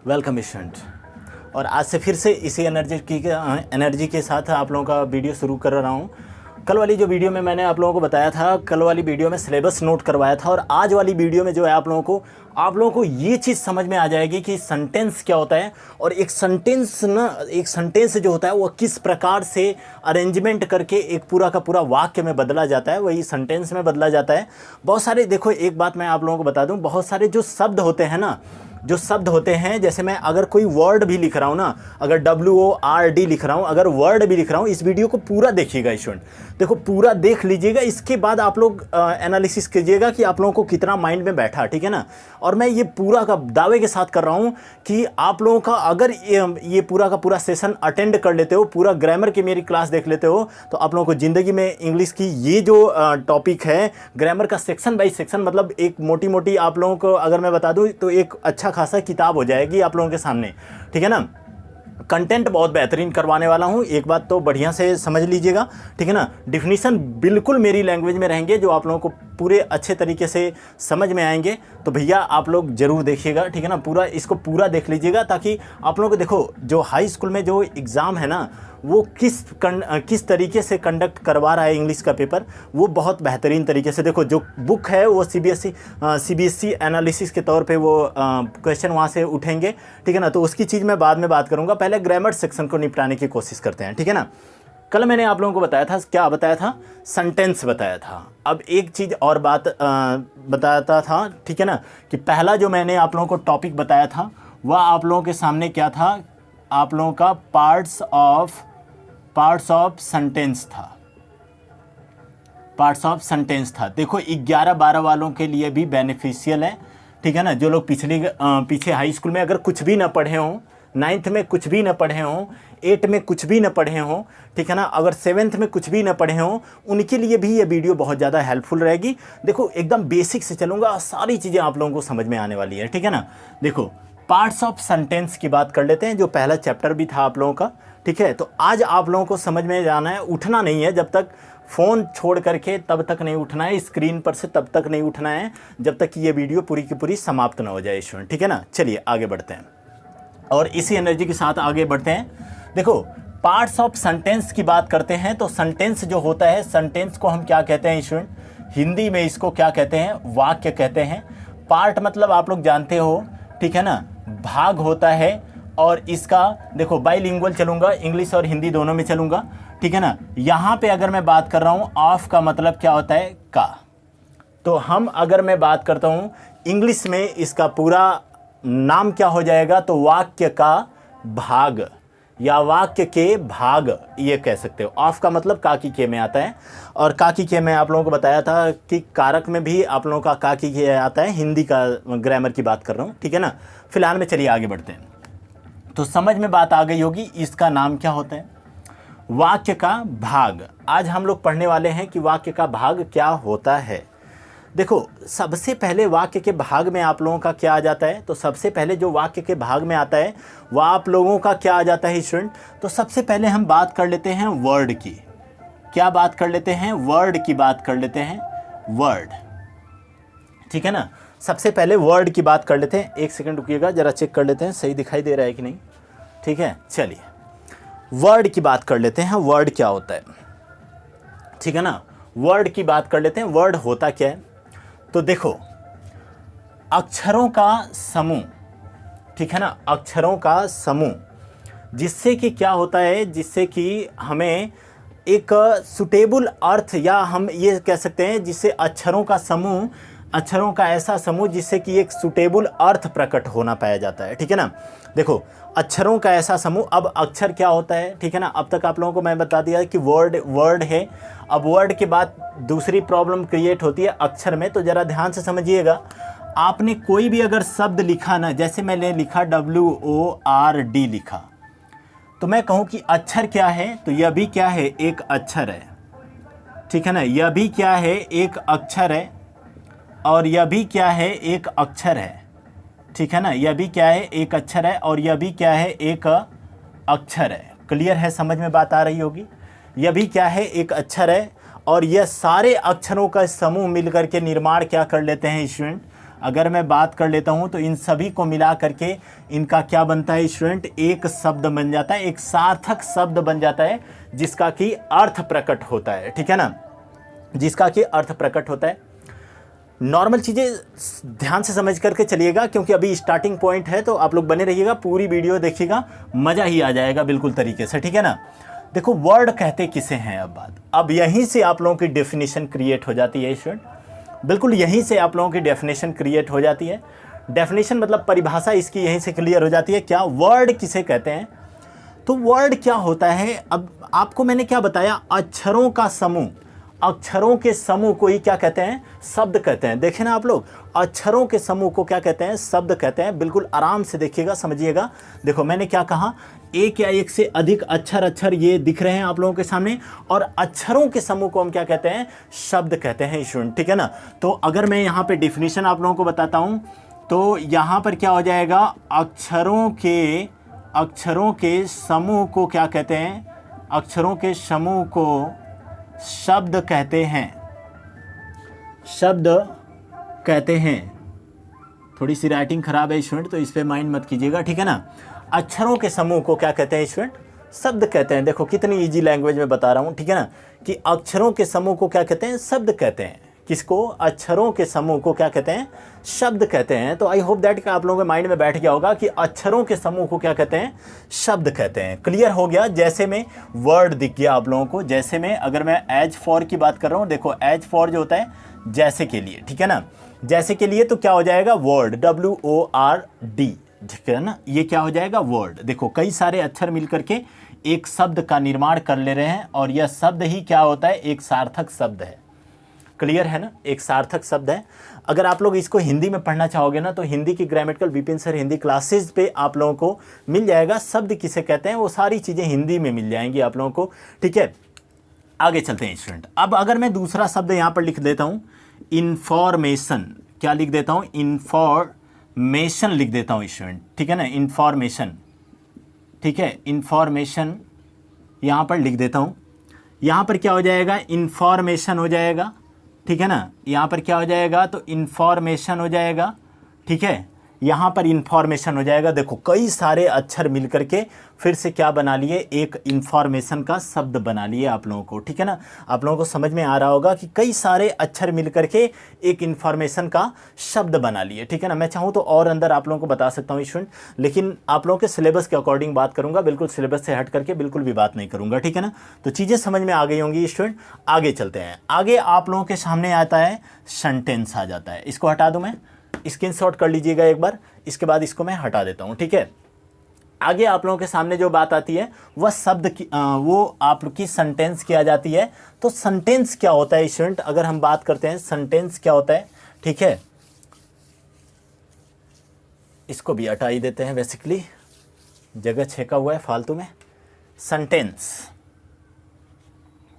Welcome student. और आज से फिर से इसी एनर्जी के साथ आप लोगों का वीडियो शुरू कर रहा हूँ। कल वाली जो वीडियो में मैंने आप लोगों को बताया था, कल वाली वीडियो में सिलेबस नोट करवाया था, और आज वाली वीडियो में जो है आप लोगों को ये चीज़ समझ में आ जाएगी कि सेंटेंस क्या होता है, और एक सेंटेंस जो होता है वो किस प्रकार से अरेंजमेंट करके एक पूरा का पूरा वाक्य में बदला जाता है, वही सेंटेंस में बदला जाता है। बहुत सारे, देखो एक बात मैं आप लोगों को बता दूं, बहुत सारे जो शब्द होते हैं ना, जो शब्द होते हैं, जैसे मैं अगर कोई वर्ड भी लिख रहा हूँ ना, अगर WORD लिख रहा हूँ, अगर वर्ड भी लिख रहा हूँ, इस वीडियो को पूरा देखिएगा स्टूडेंट, देखो पूरा देख लीजिएगा, इसके बाद आप लोग एनालिसिस कीजिएगा कि आप लोगों को कितना माइंड में बैठा, ठीक है ना। और मैं ये पूरा का दावे के साथ कर रहा हूँ कि आप लोगों का अगर ये पूरा का पूरा सेशन अटेंड कर लेते हो, पूरा ग्रामर की मेरी क्लास देख लेते हो, तो आप लोगों को ज़िंदगी में इंग्लिश की ये जो टॉपिक है ग्रामर का सेक्शन बाई सेक्शन, मतलब एक मोटी मोटी आप लोगों को अगर मैं बता दूँ तो एक अच्छा खासा किताब हो जाएगी आप लोगों के सामने, ठीक है ना। कंटेंट बहुत बेहतरीन करवाने वाला हूं, एक बात तो बढ़िया से समझ लीजिएगा, ठीक है ना। डिफिनीशन बिल्कुल मेरी लैंग्वेज में रहेंगे, जो आप लोगों को पूरे अच्छे तरीके से समझ में आएंगे। तो भैया आप लोग ज़रूर देखिएगा, ठीक है ना, पूरा इसको पूरा देख लीजिएगा, ताकि आप लोगों को देखो जो हाई स्कूल में जो एग्ज़ाम है ना, वो किस तरीके से कंडक्ट करवा रहा है इंग्लिश का पेपर, वो बहुत बेहतरीन तरीके से। देखो जो बुक है वो CBSE एनालिसिस के तौर पे वो क्वेश्चन वहाँ से उठेंगे, ठीक है ना। तो उसकी चीज़ मैं बाद में बात करूँगा, पहले ग्रामर सेक्शन को निपटाने की कोशिश करते हैं, ठीक है ना। कल मैंने आप लोगों को बताया था, क्या बताया था, सेंटेंस बताया था। अब एक चीज़ और बात बताता था, ठीक है ना, कि पहला जो मैंने आप लोगों को टॉपिक बताया था वह आप लोगों के सामने क्या था, आप लोगों का पार्ट्स ऑफ सेंटेंस था, पार्ट्स ऑफ सेंटेंस था। देखो 11-12 वालों के लिए भी बेनिफिशियल है, ठीक है ना। जो लोग पीछे हाई स्कूल में अगर कुछ भी ना पढ़े हों, 9th में कुछ भी ना पढ़े हों, 8 में कुछ भी ना पढ़े हों, ठीक है ना, अगर 7th में कुछ भी ना पढ़े हों, उनके लिए भी ये वीडियो बहुत ज़्यादा हेल्पफुल रहेगी। देखो एकदम बेसिक से चलूँगा, सारी चीज़ें आप लोगों को समझ में आने वाली है, ठीक है ना। देखो पार्ट्स ऑफ सेंटेंस की बात कर लेते हैं, जो पहला चैप्टर भी था आप लोगों का, ठीक है। तो आज आप लोगों को समझ में जाना है, उठना नहीं है, जब तक फ़ोन छोड़ करके तब तक नहीं उठना है, स्क्रीन पर से तब तक नहीं उठना है जब तक कि ये वीडियो पूरी की पूरी समाप्त ना हो जाए स्टूडेंट, ठीक है ना। चलिए आगे बढ़ते हैं और इसी एनर्जी के साथ आगे बढ़ते हैं। देखो पार्ट्स ऑफ सेंटेंस की बात करते हैं, तो सेंटेंस जो होता है, सेंटेंस को हम क्या कहते हैं स्टूडेंट, हिंदी में इसको क्या कहते हैं, वाक्य कहते हैं। पार्ट मतलब आप लोग जानते हो, ठीक है ना, भाग होता है। और इसका देखो बाइलिंगुअल चलूँगा, इंग्लिश और हिंदी दोनों में चलूँगा, ठीक है ना। यहाँ पे अगर मैं बात कर रहा हूँ, ऑफ का मतलब क्या होता है, का। तो हम अगर मैं बात करता हूँ इंग्लिश में, इसका पूरा नाम क्या हो जाएगा, तो वाक्य का भाग या वाक्य के भाग ये कह सकते हो। ऑफ का मतलब का की के में आता है, और का की के में आप लोगों को बताया था कि कारक में भी आप लोगों का की के आता है। हिंदी का ग्रामर की बात कर रहा हूँ, ठीक है ना। फिलहाल में चलिए आगे बढ़ते हैं। तो समझ में बात आ गई होगी, इसका नाम क्या होता है, वाक्य का भाग। आज हम लोग पढ़ने वाले हैं कि वाक्य का भाग क्या होता है। देखो सबसे पहले वाक्य के भाग में आप लोगों का क्या आ जाता है, तो सबसे पहले जो वाक्य के भाग में आता है वह आप लोगों का क्या आ जाता है स्टूडेंट। तो सबसे पहले हम बात कर लेते हैं वर्ड की। क्या बात कर लेते हैं, वर्ड की बात कर लेते हैं, वर्ड, ठीक है ना। सबसे पहले वर्ड की बात कर लेते हैं, एक सेकंड रुकिएगा, जरा चेक कर लेते हैं सही दिखाई दे रहा है कि नहीं, ठीक है। चलिए वर्ड की बात कर लेते हैं, वर्ड क्या होता है, ठीक है ना। वर्ड की बात कर लेते हैं, वर्ड होता क्या है। तो देखो अक्षरों का समूह, ठीक है ना, अक्षरों का समूह, जिससे कि क्या होता है, जिससे कि हमें एक सुटेबल अर्थ, या हम ये कह सकते हैं जिससे अक्षरों का समूह, अक्षरों का ऐसा समूह जिससे कि एक सुटेबल अर्थ प्रकट होना पाया जाता है, ठीक है ना। देखो अक्षरों का ऐसा समूह, अब अक्षर क्या होता है, ठीक है ना। अब तक आप लोगों को मैं बता दिया कि वर्ड है। अब वर्ड के बाद दूसरी प्रॉब्लम क्रिएट होती है अक्षर में, तो ज़रा ध्यान से समझिएगा। आपने कोई भी अगर शब्द लिखा ना, जैसे मैंने लिखा WORD लिखा, तो मैं कहूँ कि अक्षर क्या है, तो यह भी क्या है, एक अक्षर है, ठीक है ना। यह भी क्या है, एक अक्षर है, और यह भी क्या है, एक अक्षर है, ठीक है ना। यह भी क्या है, एक अक्षर है, और यह भी क्या है, एक अक्षर है। क्लियर है, समझ में बात आ रही होगी। यह भी क्या है, एक अक्षर है, और यह सारे अक्षरों का समूह मिलकर के निर्माण क्या कर लेते हैं स्टूडेंट, अगर मैं बात कर लेता हूं तो इन सभी को मिला करके इनका क्या बनता है स्टूडेंट, एक शब्द बन जाता है, एक सार्थक शब्द बन जाता है जिसका कि अर्थ प्रकट होता है, ठीक है ना, जिसका कि अर्थ प्रकट होता है। नॉर्मल चीज़ें ध्यान से समझ करके चलिएगा, क्योंकि अभी स्टार्टिंग पॉइंट है, तो आप लोग बने रहिएगा, पूरी वीडियो देखिएगा, मज़ा ही आ जाएगा बिल्कुल तरीके से, ठीक है ना। देखो वर्ड कहते किसे हैं, अब यहीं से आप लोगों की डेफिनेशन क्रिएट हो जाती है स्टूडेंट, बिल्कुल यहीं से आप लोगों की डेफिनेशन क्रिएट हो जाती है। डेफिनेशन मतलब परिभाषा इसकी यहीं से क्लियर हो जाती है। क्या वर्ड किसे कहते हैं, तो वर्ड क्या होता है, अब आपको मैंने क्या बताया, अक्षरों का समूह, अक्षरों के समूह को ही क्या कहते हैं, शब्द कहते हैं। देखें ना आप लोग, अक्षरों के समूह को क्या कहते हैं, शब्द कहते हैं। बिल्कुल आराम से देखिएगा, समझिएगा। देखो मैंने क्या कहा, एक या एक से अधिक अक्षर ये दिख रहे हैं आप लोगों के सामने, और अक्षरों के समूह को हम क्या कहते हैं, शब्द कहते हैं स्टूडेंट, ठीक है ना। तो अगर मैं यहाँ पे डिफिनीशन आप लोगों को बताता हूँ, तो यहाँ पर क्या हो जाएगा, अक्षरों के समूह को क्या कहते हैं, अक्षरों के समूह को शब्द कहते हैं, शब्द कहते हैं। थोड़ी सी राइटिंग खराब है स्टूडेंट, तो इस पे माइंड मत कीजिएगा, ठीक है ना। अक्षरों के समूह को क्या कहते हैं स्टूडेंट, शब्द कहते हैं। देखो कितनी इजी लैंग्वेज में बता रहा हूँ, ठीक है ना, कि अक्षरों के समूह को क्या कहते हैं, शब्द कहते हैं। किसको, अक्षरों के समूह को क्या कहते हैं, शब्द कहते हैं। तो आई होप दैट कि आप लोगों के माइंड में बैठ गया होगा कि अक्षरों के समूह को क्या कहते हैं, शब्द कहते हैं। क्लियर हो गया। जैसे में वर्ड दिख गया आप लोगों को, जैसे में अगर मैं एज फॉर की बात कर रहा हूँ, देखो एज फॉर जो होता है जैसे के लिए, ठीक है ना, जैसे के लिए, तो क्या हो जाएगा, वर्ड, WORD, ठीक है ना, ये क्या हो जाएगा, वर्ड। देखो कई सारे अक्षर मिल करके एक शब्द का निर्माण कर ले रहे हैं, और यह शब्द ही क्या होता है, एक सार्थक शब्द है। क्लियर है ना, एक सार्थक शब्द है। अगर आप लोग इसको हिंदी में पढ़ना चाहोगे ना, तो हिंदी की grammatical Vipin sir Hindi classes पे आप लोगों को मिल जाएगा, शब्द किसे कहते हैं, वो सारी चीज़ें हिंदी में मिल जाएंगी आप लोगों को, ठीक है। आगे चलते हैं स्टूडेंट। अब अगर मैं दूसरा शब्द यहाँ पर लिख देता हूँ, इंफॉर्मेशन, क्या लिख देता हूँ, इंफॉर्मेशन लिख देता हूँ स्टूडेंट, ठीक है ना, इंफॉर्मेशन, ठीक है, इंफॉर्मेशन यहाँ पर लिख देता हूँ। यहाँ पर क्या हो जाएगा, इंफॉर्मेशन हो जाएगा, ठीक है ना, यहाँ पर क्या हो जाएगा, तो इंफॉर्मेशन हो जाएगा, ठीक है, यहाँ पर इंफॉर्मेशन हो जाएगा। देखो कई सारे अक्षर मिल करके फिर से क्या बना लिए, एक इंफॉर्मेशन का शब्द बना लिए आप लोगों को, ठीक है ना। आप लोगों को समझ में आ रहा होगा कि कई सारे अक्षर मिल करके एक इंफॉर्मेशन का शब्द बना लिए, ठीक है ना। मैं चाहूँ तो और अंदर आप लोगों को बता सकता हूँ स्टूडेंट, लेकिन आप लोगों के सिलेबस के अकॉर्डिंग बात करूँगा, बिल्कुल सिलेबस से हट करके बिल्कुल भी बात नहीं करूँगा, ठीक है ना। तो चीज़ें समझ में आ गई होंगी स्टूडेंट। आगे चलते हैं। आगे आप लोगों के सामने आता है सेंटेंस आ जाता है। इसको हटा दूँ मैं, स्क्रीनशॉट कर लीजिएगा एक बार, इसके बाद इसको मैं हटा देता हूँ, ठीक है। आगे आप लोगों के सामने जो बात आती है वह शब्द की वो आपकी सेंटेंस की आ जाती है। तो सेंटेंस क्या होता है स्टूडेंट, अगर हम बात करते हैं सेंटेंस क्या होता है, ठीक है, इसको भी हटा ही देते हैं, बेसिकली जगह छेका हुआ है फालतू में। सेंटेंस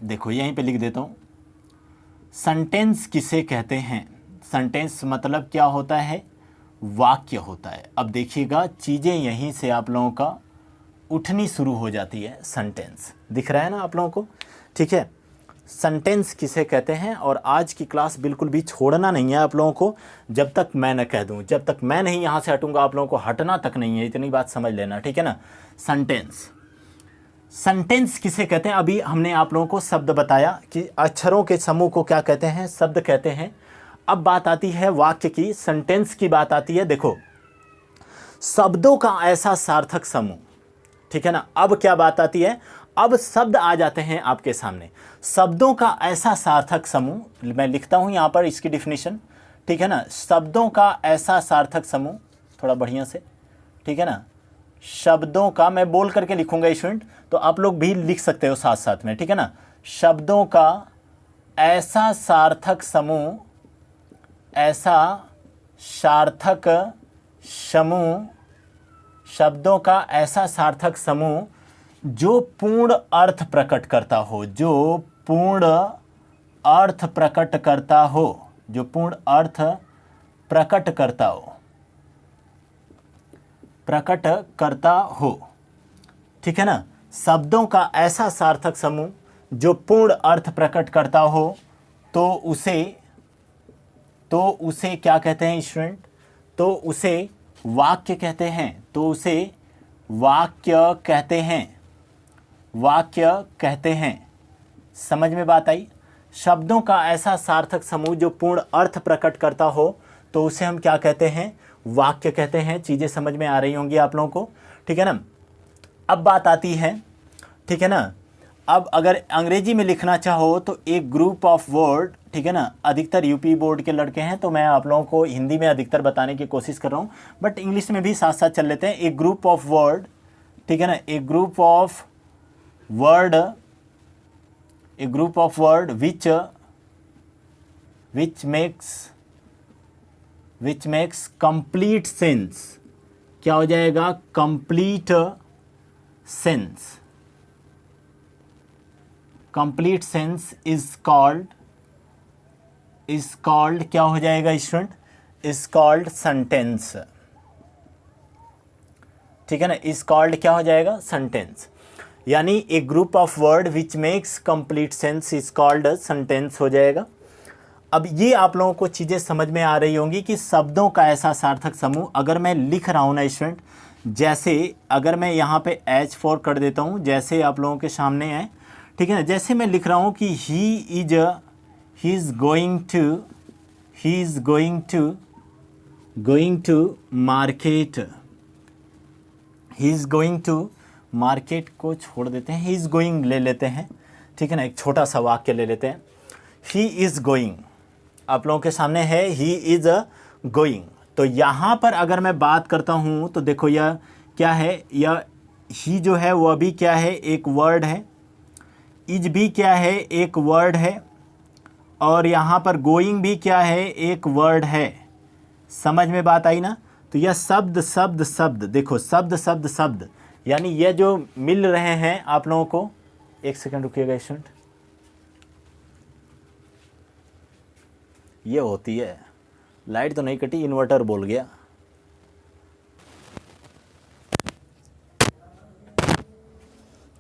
देखो यहीं पे लिख देता हूँ, सेंटेंस किसे कहते हैं, सेंटेंस मतलब क्या होता है, वाक्य होता है। अब देखिएगा चीज़ें यहीं से आप लोगों का उठनी शुरू हो जाती है। सेंटेंस दिख रहा है ना आप लोगों को, ठीक है। सेंटेंस किसे कहते हैं, और आज की क्लास बिल्कुल भी छोड़ना नहीं है आप लोगों को, जब तक मैं न कह दूं, जब तक मैं नहीं यहाँ से हटूंगा आप लोगों को हटना तक नहीं है, इतनी बात समझ लेना, ठीक है ना। सेंटेंस, सेंटेंस किसे कहते हैं, अभी हमने आप लोगों को शब्द बताया कि अक्षरों के समूह को क्या कहते हैं, शब्द कहते हैं। अब बात आती है वाक्य की, सेंटेंस की बात आती है। देखो शब्दों का ऐसा सार्थक समूह, ठीक है ना। अब क्या बात आती है, अब शब्द आ जाते हैं आपके सामने, शब्दों का ऐसा सार्थक समूह। मैं लिखता हूं यहां पर इसकी डिफिनीशन, ठीक है ना। शब्दों का ऐसा सार्थक समूह, थोड़ा बढ़िया से, ठीक है ना। शब्दों का मैं बोल करके लिखूंगा स्टूडेंट, तो आप लोग भी लिख सकते हो साथ साथ में, ठीक है ना। शब्दों का ऐसा सार्थक समूह, ऐसा सार्थक समूह, शब्दों का ऐसा सार्थक समूह जो पूर्ण अर्थ प्रकट करता हो, जो पूर्ण अर्थ प्रकट करता हो, जो पूर्ण अर्थ प्रकट करता हो, प्रकट करता हो, ठीक है ना। शब्दों का ऐसा सार्थक समूह जो पूर्ण अर्थ प्रकट करता हो, तो तो उसे क्या कहते हैं स्टूडेंट? तो उसे वाक्य कहते हैं, तो उसे वाक्य कहते हैं, वाक्य कहते हैं। समझ में बात आई? शब्दों का ऐसा सार्थक समूह जो पूर्ण अर्थ प्रकट करता हो तो उसे हम क्या कहते हैं? वाक्य कहते हैं। चीज़ें समझ में आ रही होंगी आप लोगों को, ठीक है ना? अब बात आती है, ठीक है ना, अब अगर अंग्रेजी में लिखना चाहो तो एक ग्रुप ऑफ वर्ड, ठीक है ना, अधिकतर यूपी बोर्ड के लड़के हैं तो मैं आप लोगों को हिंदी में अधिकतर बताने की कोशिश कर रहा हूँ, बट इंग्लिश में भी साथ साथ चल लेते हैं। एक ग्रुप ऑफ वर्ड, ठीक है ना, एक group of word, A group of word which makes complete sense. क्या हो जाएगा? Complete sense. Complete sense is called क्या हो जाएगा स्टूडेंट? इज कॉल्ड सेंटेंस, ठीक है ना, इज कॉल्ड क्या हो जाएगा? सेंटेंस। यानी एक group of word which makes complete sense is called sentence हो जाएगा। अब ये आप लोगों को चीज़ें समझ में आ रही होंगी कि शब्दों का ऐसा सार्थक समूह, अगर मैं लिख रहा हूँ ना स्टूडेंट, जैसे अगर मैं यहाँ पे H4 कर देता हूँ, जैसे आप लोगों के सामने है, ठीक है ना, जैसे मैं लिख रहा हूँ कि he is going to market, he is going to market को छोड़ देते हैं, ही इज़ गोइंग ले लेते हैं, ठीक है ना, एक छोटा सा वाक्य ले लेते हैं। ही इज़ गोइंग आप लोगों के सामने है, ही इज़ गोइंग। तो यहाँ पर अगर मैं बात करता हूँ तो देखो यह क्या है, यह ही जो है वह भी क्या है? एक वर्ड है। इज भी क्या है? एक वर्ड है। और यहाँ पर गोइंग भी क्या है? एक वर्ड है। समझ में बात आई ना? तो यह शब्द देखो, शब्द यानी ये जो मिल रहे हैं आप लोगों को, एक सेकंड रुकिएगा स्टूडेंट, ये होती है, लाइट तो नहीं कटी, इन्वर्टर बोल गया।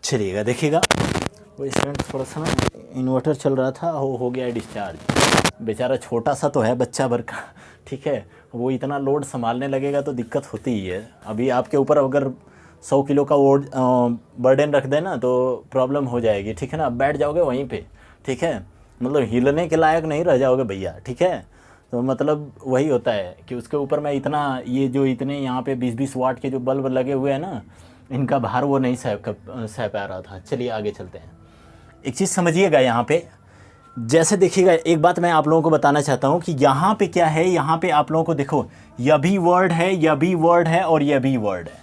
चलिएगा देखिएगा, वो स्टूडेंट थोड़ा सा ना इन्वर्टर चल रहा था, हो गया डिस्चार्ज। बेचारा छोटा सा तो है, बच्चा भर का, ठीक है, वो इतना लोड संभालने लगेगा तो दिक्कत होती ही है। अभी आपके ऊपर अगर 100 किलो का वो बर्डन रख देना तो प्रॉब्लम हो जाएगी, ठीक है ना। अब बैठ जाओगे वहीं पे, ठीक है, मतलब हिलने के लायक नहीं रह जाओगे भैया, ठीक है। तो मतलब वही होता है कि उसके ऊपर मैं इतना, ये जो इतने यहाँ पे 20-20 वाट के जो बल्ब लगे हुए हैं ना, इनका भार वो नहीं सह पा रहा था। चलिए आगे चलते हैं। एक चीज़ समझिएगा यहाँ पे, जैसे देखिएगा, एक बात मैं आप लोगों को बताना चाहता हूँ कि यहाँ पे क्या है, यहाँ पे आप लोगों को देखो, यह भी वर्ड है, यह भी वर्ड है और यह भी वर्ड है।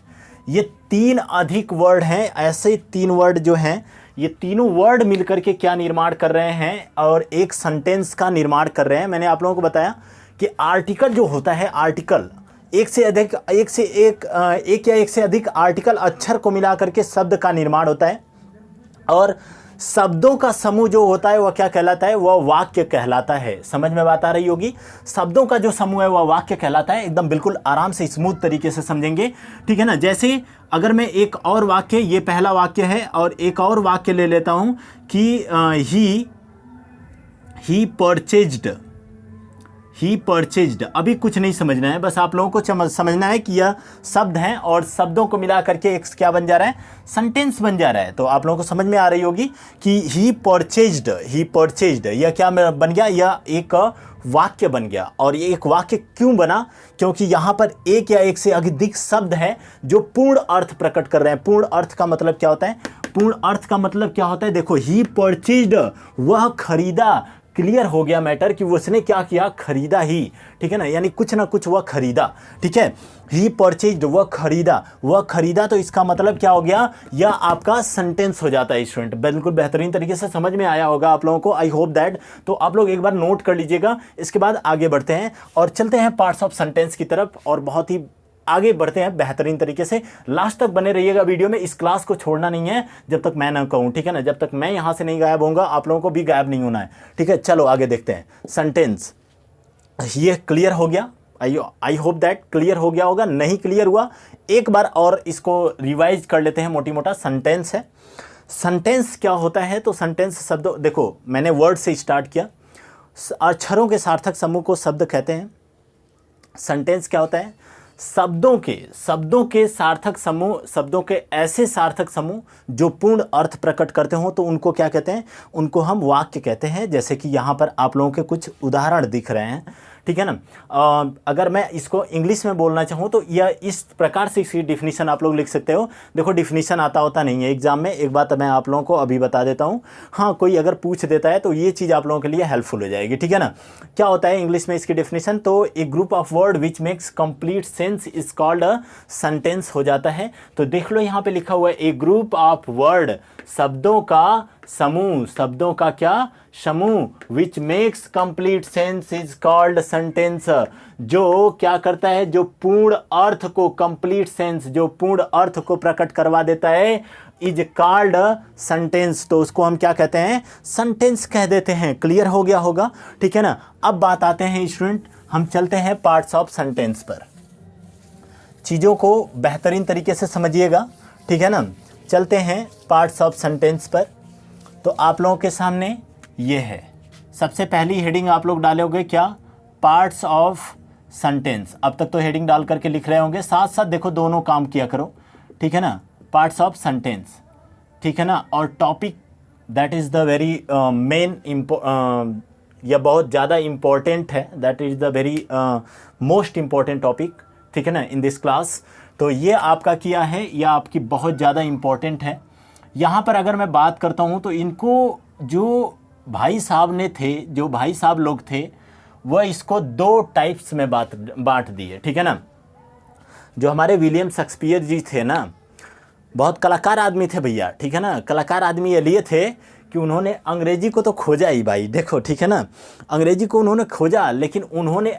ये 3 अधिक वर्ड हैं। ऐसे 3 वर्ड जो हैं, ये तीनों वर्ड मिलकर के क्या निर्माण कर रहे हैं? और एक सेंटेंस का निर्माण कर रहे हैं। मैंने आप लोगों को बताया कि आर्टिकल जो होता है, आर्टिकल एक या एक से अधिक आर्टिकल अक्षर को मिला करके शब्द का निर्माण होता है। और शब्दों का समूह जो होता है वह क्या कहलाता है? वह वाक्य कहलाता है। समझ में बात आ रही होगी? शब्दों का जो समूह है वह वाक्य कहलाता है। एकदम बिल्कुल आराम से स्मूथ तरीके से समझेंगे, ठीक है ना। जैसे अगर मैं एक और वाक्य, ये पहला वाक्य है, और एक और वाक्य ले लेता हूं कि ही परचेज्ड। अभी कुछ नहीं समझना है, बस आप लोगों को समझना है कि यह शब्द हैं और शब्दों को मिला करके एक क्या बन जा रहा है? सेंटेंस बन जा रहा है। तो आप लोगों को समझ में आ रही होगी कि ही परचेज्ड यह क्या बन गया? यह एक वाक्य बन गया। और ये एक वाक्य क्यों बना? क्योंकि यहाँ पर एक या एक से अधिक शब्द है जो पूर्ण अर्थ प्रकट कर रहे हैं। पूर्ण अर्थ का मतलब क्या होता है? पूर्ण अर्थ का मतलब क्या होता है? देखो, ही परचेज्ड, वह खरीदा। क्लियर हो गया मैटर कि उसने क्या किया? खरीदा ही, ठीक है ना, यानी कुछ ना कुछ वह खरीदा, ठीक है। ही परचेज्ड, वह खरीदा, तो इसका मतलब क्या हो गया? यह आपका सेंटेंस हो जाता है स्टूडेंट। बिल्कुल बेहतरीन तरीके से समझ में आया होगा आप लोगों को, आई होप दैट। तो आप लोग एक बार नोट कर लीजिएगा। इसके बाद आगे बढ़ते हैं और चलते हैं पार्ट्स ऑफ सेंटेंस की तरफ, और बहुत ही आगे बढ़ते हैं बेहतरीन तरीके से। लास्ट तक बने रहिएगा वीडियो में, इस क्लास को छोड़ना नहीं है जब तक मैं ना कहूँ, ठीक है ना। जब तक मैं यहाँ से नहीं गायब होऊंगा, आप लोगों को भी गायब नहीं होना है, ठीक है। चलो आगे देखते हैं। सेंटेंस, ये क्लियर हो गया? आई होप दैट क्लियर हो गया होगा। नहीं क्लियर हुआ, एक बार और इसको रिवाइज कर लेते हैं मोटी मोटा। सेंटेंस है, सेंटेंस क्या होता है? तो सेंटेंस शब्द, देखो मैंने वर्ड से स्टार्ट किया। अक्षरों के सार्थक समूह को शब्द कहते हैं। सेंटेंस क्या होता है? शब्दों के सार्थक समूह, शब्दों के ऐसे सार्थक समूह जो पूर्ण अर्थ प्रकट करते हो, तो उनको क्या कहते हैं? उनको हम वाक्य कहते हैं। जैसे कि यहाँ पर आप लोगों के कुछ उदाहरण दिख रहे हैं, ठीक है ना। अगर मैं इसको इंग्लिश में बोलना चाहूँ तो यह इस प्रकार से इसकी डिफिनीशन आप लोग लिख सकते हो। देखो डिफिनीशन आता होता नहीं है एग्जाम में, एक बात मैं आप लोगों को अभी बता देता हूँ। हाँ, कोई अगर पूछ देता है तो ये चीज़ आप लोगों के लिए हेल्पफुल हो जाएगी, ठीक है ना। क्या होता है इंग्लिश में इसकी डिफिनीशन? तो a group of word which makes complete sense is called a sentence हो जाता है। तो देख लो यहाँ पे लिखा हुआ है ए ग्रुप ऑफ वर्ड, शब्दों का समूह, शब्दों का क्या समूह, विच makes complete sense is called sentence, जो क्या करता है? जो पूर्ण अर्थ को, कंप्लीट सेंस, जो पूर्ण अर्थ को प्रकट करवा देता है, इज कॉल्ड सेंटेंस। तो उसको हम क्या कहते हैं? सेंटेंस कह देते हैं। क्लियर हो गया होगा, ठीक है ना। अब बात आते हैं स्टूडेंट, हम चलते हैं पार्ट्स ऑफ सेंटेंस पर। चीज़ों को बेहतरीन तरीके से समझिएगा, ठीक है ना। चलते हैं पार्ट्स ऑफ सेंटेंस पर। तो आप लोगों के सामने ये है, सबसे पहली हेडिंग आप लोग डालोगे क्या? Parts of sentence. अब तक तो हेडिंग डाल करके लिख रहे होंगे, साथ साथ देखो दोनों काम किया करो, ठीक है ना। पार्ट्स ऑफ सेंटेंस, ठीक है ना। और topic that is the very main, यह बहुत ज़्यादा इम्पोर्टेंट है, that is the very most important topic, ठीक है ना, इन दिस क्लास। तो ये आपका किया है, यह आपकी बहुत ज़्यादा इम्पोर्टेंट है। यहाँ पर अगर मैं बात करता हूँ तो इनको जो भाई साहब ने थे, जो भाई साहब लोग थे, वह इसको दो टाइप्स में बांट दिए, ठीक है ना। जो हमारे विलियम शेक्सपियर जी थे ना, बहुत कलाकार आदमी थे भैया, ठीक है ना। कलाकार आदमी ये लिए थे कि उन्होंने अंग्रेजी को तो खोजा ही भाई, देखो, ठीक है ना। अंग्रेजी को उन्होंने खोजा, लेकिन उन्होंने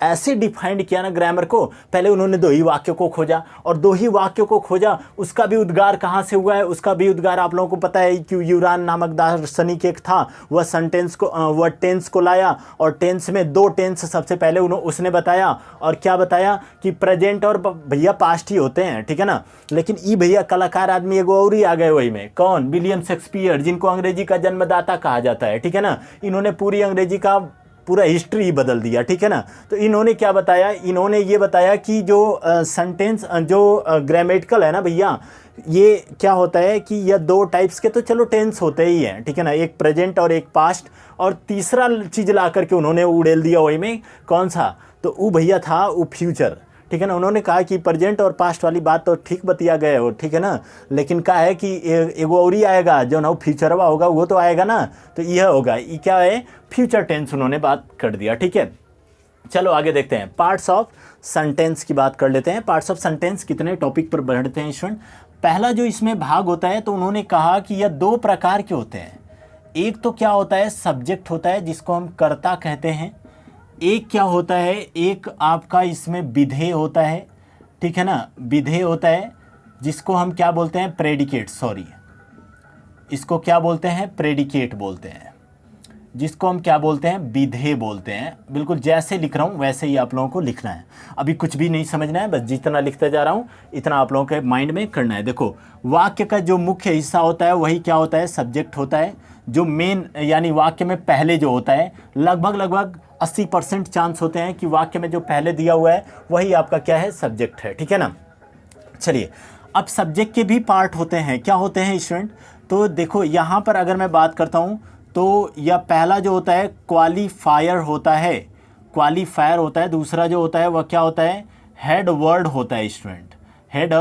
ऐसे डिफाइंड किया ना ग्रामर को। पहले उन्होंने दो ही वाक्यों को खोजा, और दो ही वाक्यों को खोजा, उसका भी उद्गार कहाँ से हुआ है? उसका भी उद्गार आप लोगों को पता है कि यूरान नामक दार्शनिक एक था, वह वह टेंस को लाया, और टेंस में दो टेंस सबसे पहले उसने बताया। और क्या बताया? कि प्रेजेंट और भैया पास्ट ही होते हैं, ठीक है ना। लेकिन ई भैया कलाकार आदमी एगो और ही आ गए वही में। कौन? विलियम शेक्सपियर, जिनको अंग्रेजी का जन्मदाता कहा जाता है, ठीक है ना। इन्होंने पूरी अंग्रेजी का पूरा हिस्ट्री ही बदल दिया, ठीक है ना। तो इन्होंने क्या बताया? इन्होंने ये बताया कि जो सेंटेंस, जो ग्रामेटिकल है ना भैया, ये क्या होता है कि यह दो टाइप्स के तो चलो टेंस होते ही हैं, ठीक है ना, एक प्रेजेंट और एक पास्ट। और तीसरा चीज़ ला करके उन्होंने उड़ेल दिया वही में, कौन सा? तो वो भैया था वो फ्यूचर, ठीक है ना। उन्होंने कहा कि प्रेजेंट और पास्ट वाली बात तो ठीक बतिया गए हो, ठीक है ना, लेकिन क्या है कि एगो और ही आएगा जो ना फ्यूचरवा होगा, वो तो आएगा ना, तो यह होगा, ये क्या है? फ्यूचर टेंस उन्होंने बात कर दिया, ठीक है। चलो आगे देखते हैं, पार्ट्स ऑफ सेंटेंस की बात कर लेते हैं। पार्ट्स ऑफ सेंटेंस कितने टॉपिक पर बढ़ते हैं स्टूडेंट? पहला जो इसमें भाग होता है, तो उन्होंने कहा कि यह दो प्रकार के होते हैं। एक तो क्या होता है? सब्जेक्ट होता है, जिसको हम कर्ता कहते हैं। एक क्या होता है? एक आपका इसमें विधेय होता है, ठीक है ना, विधेय होता है, जिसको हम क्या बोलते हैं? प्रेडिकेट, सॉरी, इसको क्या बोलते हैं? प्रेडिकेट बोलते हैं, जिसको हम क्या बोलते हैं? विधेय बोलते हैं। बिल्कुल जैसे लिख रहा हूँ वैसे ही आप लोगों को लिखना है, अभी कुछ भी नहीं समझना है, बस जितना लिखते जा रहा हूँ इतना आप लोगों के माइंड में करना है। देखो, वाक्य का जो मुख्य हिस्सा होता है वही क्या होता है? सब्जेक्ट होता है। जो मेन, यानी वाक्य में पहले जो होता है, लगभग 80% चांस होते हैं कि वाक्य में जो पहले दिया हुआ है वही आपका क्या है? सब्जेक्ट है, ठीक है ना। चलिए, अब सब्जेक्ट के भी पार्ट होते हैं। क्या होते हैं स्टूडेंट? तो देखो यहाँ पर अगर मैं बात करता हूँ तो यह पहला जो होता है क्वालिफायर होता है, क्वालिफायर होता है। दूसरा जो होता है वह क्या होता है? हेड वर्ड होता है स्टूडेंट, हेड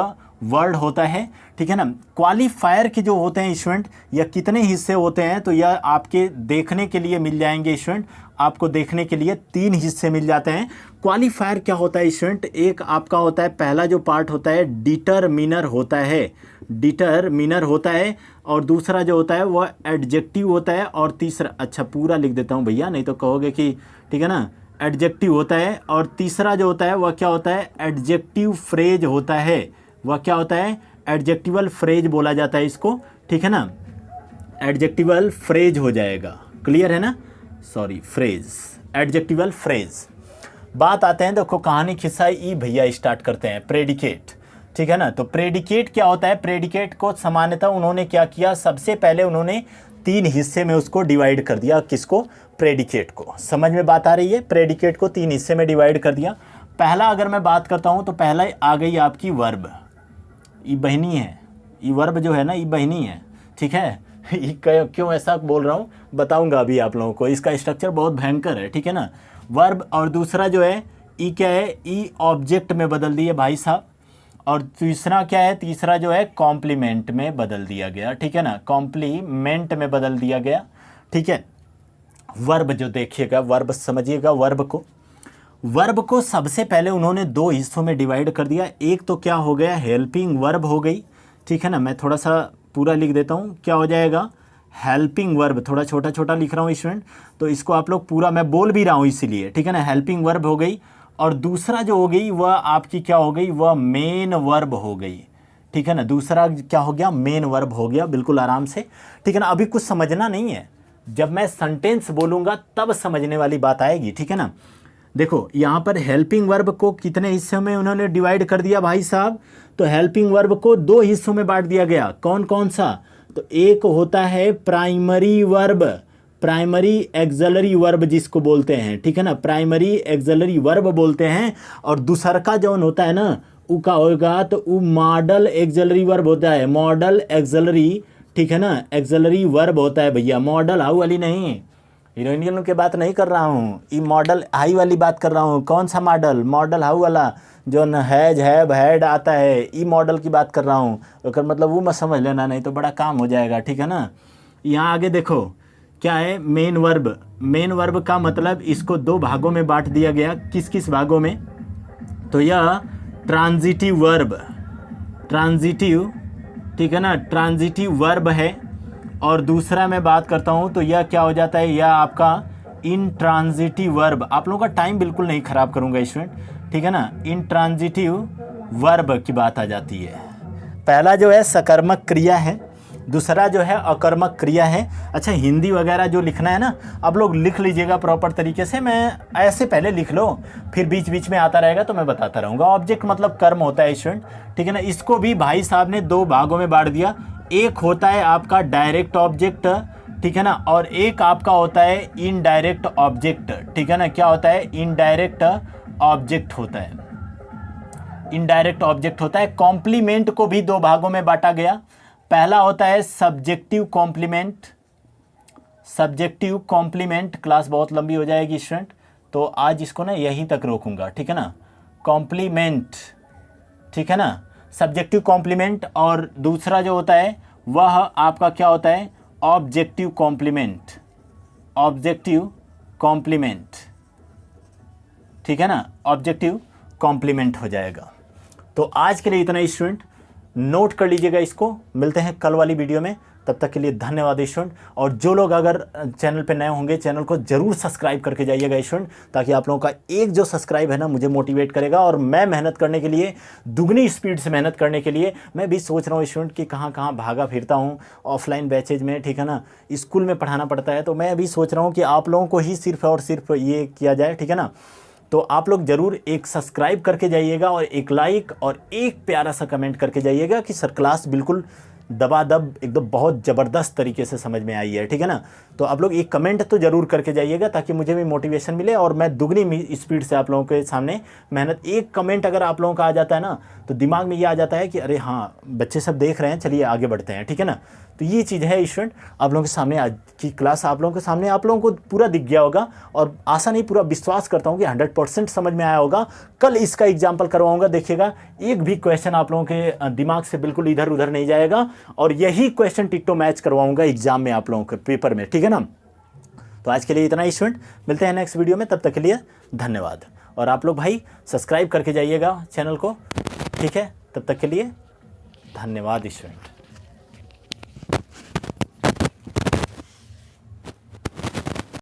वर्ड होता है, ठीक है ना। क्वालिफायर के जो होते हैं स्टूडेंट, यह कितने हिस्से होते हैं? तो यह आपके देखने के लिए मिल जाएंगे स्टूडेंट, आपको देखने के लिए 3 हिस्से मिल जाते हैं। क्वालिफायर क्या होता है स्टूडेंट? एक आपका होता है, पहला जो पार्ट होता है डिटरमिनर होता है, डिटरमिनर होता है। और दूसरा जो होता है वह एडजेक्टिव होता है। और तीसरा, अच्छा पूरा लिख देता हूँ भैया, नहीं तो कहोगे कि, ठीक है ना, एडजेक्टिव होता है। और तीसरा जो होता है वह क्या होता है? एडजेक्टिव फ्रेज होता है। वह क्या होता है? एडजेक्टिवल फ्रेज बोला जाता है इसको, ठीक है ना, एडजेक्टिवल फ्रेज हो जाएगा। क्लियर है ना? Sorry, phrase, adjectival phrase. बात आते हैं, देखो कहानी खिस्सा ई भैया स्टार्ट करते हैं, प्रेडिकेट, ठीक है ना। तो प्रेडिकेट क्या होता है? प्रेडिकेट को सामान्यतः उन्होंने क्या किया? सबसे पहले उन्होंने 3 हिस्से में उसको डिवाइड कर दिया। किसको? प्रेडिकेट को। समझ में बात आ रही है? प्रेडिकेट को 3 हिस्से में डिवाइड कर दिया। पहला अगर मैं बात करता हूँ तो पहला आ गई आपकी वर्ब, ई बहनी है, ई वर्ब जो है ना ई बहनी है, ठीक है। क्यों ऐसा बोल रहा हूँ बताऊंगा अभी आप लोगों को, इसका स्ट्रक्चर बहुत भयंकर है, ठीक है ना। वर्ब और दूसरा जो है ई क्या है, ई ऑब्जेक्ट में बदल दिए भाई साहब, और तीसरा क्या है, तीसरा जो है कॉम्प्लीमेंट में बदल दिया गया, ठीक है ना, कॉम्प्लीमेंट में बदल दिया गया, ठीक है। वर्ब जो देखिएगा, वर्ब समझिएगा, वर्ब को सबसे पहले उन्होंने 2 हिस्सों में डिवाइड कर दिया। एक तो क्या हो गया, हेल्पिंग वर्ब हो गई, ठीक है ना। मैं थोड़ा सा पूरा लिख देता हूँ, क्या हो जाएगा, हेल्पिंग वर्ब, थोड़ा छोटा छोटा लिख रहा हूँ स्टूडेंट, तो इसको आप लोग पूरा मैं बोल भी रहा हूँ इसीलिए, ठीक है ना। हेल्पिंग वर्ब हो गई, और दूसरा जो हो गई वह आपकी क्या हो गई, वह मेन वर्ब हो गई, ठीक है ना। दूसरा क्या हो गया, मेन वर्ब हो गया, बिल्कुल आराम से, ठीक है ना। अभी कुछ समझना नहीं है, जब मैं सेंटेंस बोलूँगा तब समझने वाली बात आएगी, ठीक है ना। देखो यहाँ पर हेल्पिंग वर्ब को कितने हिस्सों में उन्होंने डिवाइड कर दिया भाई साहब, तो हेल्पिंग वर्ब को 2 हिस्सों में बांट दिया गया। कौन कौन सा, तो एक होता है primary verb, primary axillary verb जिसको बोलते हैं, ठीक है ना, प्राइमरी एक्सलरी वर्ब बोलते हैं। और दूसरा का जो होता है ना, वो क्या होगा, तो वो मॉडल एक्सलरी वर्ब होता है, मॉडल एक्सलरी, ठीक है ना, एक्सलरी वर्ब होता है भैया, मॉडल हाउ वाली नहीं, हीरोइनियन की बात नहीं कर रहा हूँ, ये मॉडल हाई वाली बात कर रहा हूँ। कौन सा मॉडल, मॉडल हाउ वाला जो न हैज हैव हैड आता है, ई मॉडल की बात कर रहा हूँ, अगर मतलब वो मत समझ लेना, नहीं तो बड़ा काम हो जाएगा, ठीक है ना। यहाँ आगे देखो क्या है, मेन वर्ब, मेन वर्ब का मतलब इसको 2 भागों में बांट दिया गया। किस किस भागों में, तो यह ट्रांजिटिव वर्ब, ट्रांजिटिव, ठीक है ना, ट्रांजिटिव वर्ब है। और दूसरा मैं बात करता हूँ तो यह क्या हो जाता है, यह आपका इंट्रांजिटिव वर्ब। आप लोगों का टाइम बिल्कुल नहीं ख़राब करूँगा स्टूडेंट, ठीक है ना। इंट्रांजिटिव वर्ब की बात आ जाती है। पहला जो है सकर्मक क्रिया है, दूसरा जो है अकर्मक क्रिया है। अच्छा हिंदी वगैरह जो लिखना है ना, आप लोग लिख लीजिएगा प्रॉपर तरीके से, मैं ऐसे पहले लिख लो, फिर बीच बीच में आता रहेगा तो मैं बताता रहूँगा। ऑब्जेक्ट मतलब कर्म होता है स्टूडेंट, ठीक है ना। इसको भी भाई साहब ने 2 भागों में बांट दिया। एक होता है आपका डायरेक्ट ऑब्जेक्ट, ठीक है ना, और एक आपका होता है इनडायरेक्ट ऑब्जेक्ट, ठीक है ना। क्या होता है, इनडायरेक्ट ऑब्जेक्ट होता है, इनडायरेक्ट ऑब्जेक्ट होता है। कॉम्प्लीमेंट को भी 2 भागों में बांटा गया। पहला होता है subjective complement, subjective complement, class बहुत लंबी हो जाएगी स्टूडेंट, तो आज इसको ना यहीं तक रोकूंगा, ठीक है ना। कॉम्प्लीमेंट, ठीक है ना, सब्जेक्टिव कॉम्प्लीमेंट। और दूसरा जो होता है वह आपका क्या होता है, ऑब्जेक्टिव कॉम्प्लीमेंट, ऑब्जेक्टिव कॉम्प्लीमेंट, ठीक है ना, ऑब्जेक्टिव कॉम्प्लीमेंट हो जाएगा। तो आज के लिए इतना स्टूडेंट, नोट कर लीजिएगा इसको। मिलते हैं कल वाली वीडियो में, तब तक के लिए धन्यवाद स्टूडेंट। और जो लोग अगर चैनल पे नए होंगे, चैनल को जरूर सब्सक्राइब करके जाइएगा स्टूडेंट, ताकि आप लोगों का एक जो सब्सक्राइब है ना मुझे मोटिवेट करेगा, और मैं मेहनत करने के लिए, दुगनी स्पीड से मेहनत करने के लिए मैं भी सोच रहा हूँ स्टूडेंट कि कहाँ कहाँ भागा फिरता हूँ ऑफलाइन बैचेज में, ठीक है ना, स्कूल में पढ़ाना पड़ता है, तो मैं अभी सोच रहा हूँ कि आप लोगों को ही सिर्फ और सिर्फ ये किया जाए, ठीक है ना। तो आप लोग ज़रूर एक सब्सक्राइब करके जाइएगा, और एक लाइक और एक प्यारा सा कमेंट करके जाइएगा कि सर क्लास बिल्कुल दबादब एकदम बहुत ज़बरदस्त तरीके से समझ में आई है, ठीक है ना। तो आप लोग एक कमेंट तो ज़रूर करके जाइएगा, ताकि मुझे भी मोटिवेशन मिले और मैं दुगनी स्पीड से आप लोगों के सामने मेहनत। एक कमेंट अगर आप लोगों का आ जाता है ना, तो दिमाग में ये आ जाता है कि अरे हाँ बच्चे सब देख रहे हैं, चलिए आगे बढ़ते हैं, ठीक है ना। तो ये चीज़ है स्टूडेंट, आप लोगों के सामने आज की क्लास आप लोगों के सामने आप लोगों को पूरा दिख गया होगा, और आशा नहीं पूरा विश्वास करता हूँ कि 100% समझ में आया होगा। कल इसका एग्जाम्पल करवाऊंगा, देखिएगा एक भी क्वेश्चन आप लोगों के दिमाग से बिल्कुल इधर उधर नहीं जाएगा, और यही क्वेश्चन टिकटो मैच करवाऊंगा एग्जाम में आप लोगों के पेपर में, ठीक है ना। तो आज के लिए इतना ही स्टूडेंट, मिलते हैं नेक्स्ट वीडियो में, तब तक के लिए धन्यवाद। और आप लोग भाई सब्सक्राइब करके जाइएगा चैनल को, ठीक है। तब तक के लिए धन्यवाद स्टूडेंट।